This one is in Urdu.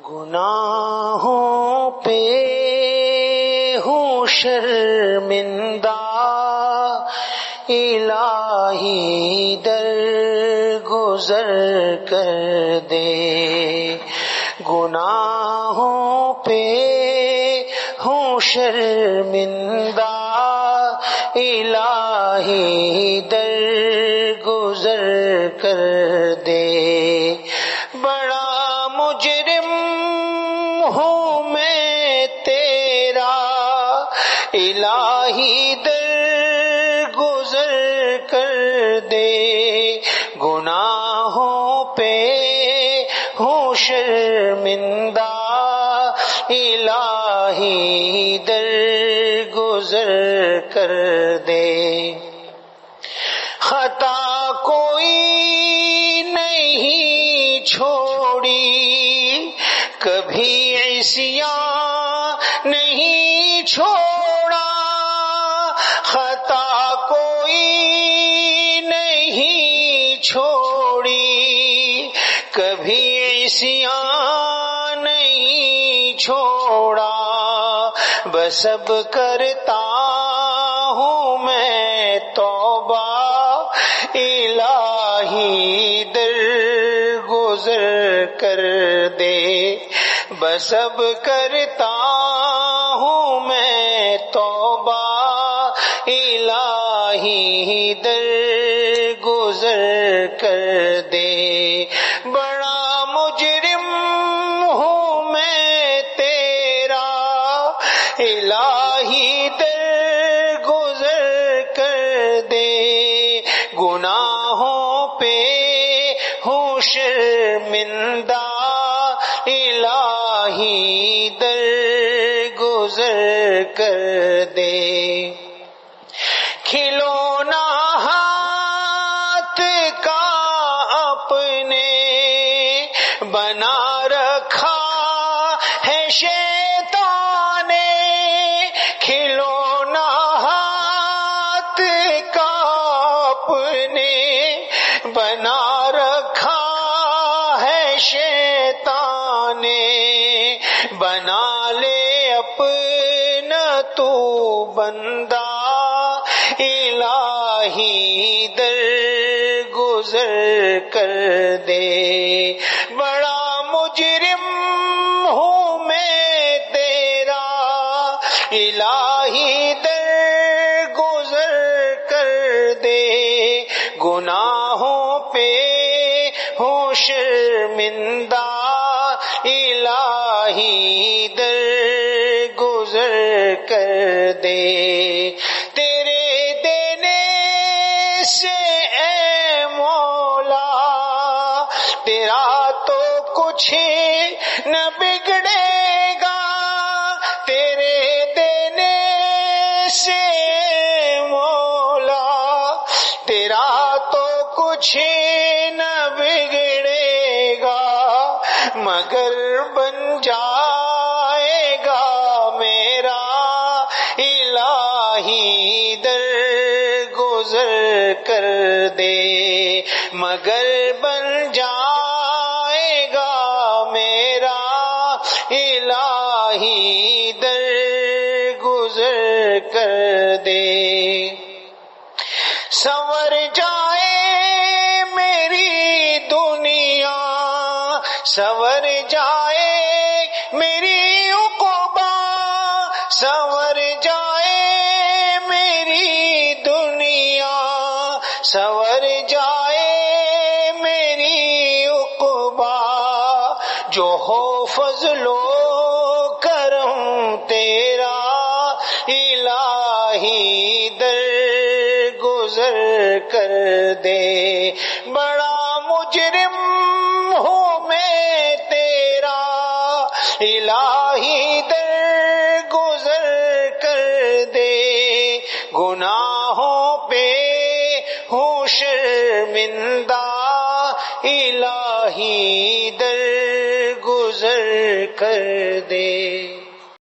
گناہوں پہ ہوں شرمندہ، الہی درگزر کر دے۔ گناہوں پہ ہوں شرمندہ، الہی درگزر کر دے۔ بڑا مجرم ہوں میں تیرا، الہی درگزر کر دے۔ گناہوں پہ ہوں شرمندہ، الہی درگزر کر دے۔ خطا کوئی نہیں چھوڑی، کبھی عصیاں نہیں چھوڑا۔ خطا کوئی نہیں چھوڑی، کبھی عصیاں نہیں چھوڑا۔ بس اب کرتا ہوں میں توبہ، الہی درگزر کر دے۔ بس اب کرتا ہوں میں توبہ، الہی درگزر کر دے۔ بڑا مجرم ہوں میں تیرا، الہی درگزر کر دے۔ گناہوں پہ ہوں شرمندہ، الہی درگزر کر دے۔ کھلونا ہاتھ کا اپنے بنا رکھا ہے شیطان نے۔ کھلونا ہاتھ کا اپنے بنا رکھا ہے شیطان نے۔ بنا لے اپنا تو بندہ، الہی درگزر کر دے۔ بڑا مجرم ہوں میں تیرا، الہی درگزر کر دے۔ گناہوں پہ ہوں شرمندہ، الہی درگزر کر دے۔ تیرے دینے سے اے مولا، تیرا تو کچھ نہ بگڑے گا۔ تیرے دینے سے اے مولا، تیرا تو کچھ نہ بگڑے گا، مگر بن جائے گا میرا، الہی درگزر کر دے۔ مگر بن جائے گا میرا، الہی درگزر کر دے۔ سنور جائے میری دنیا، سنور جائے میری عقبہ، سنور جائے میری دنیا، سنور جائے میری عقبہ۔ جو ہو فضل و کرم تیرا، الہی درگزر کر دے۔ بڑا مجرم ہوں میں تیرا، الہی درگزر کر دے۔ گناہوں پہ ہوں شرمندہ، الہی درگزر کر دے۔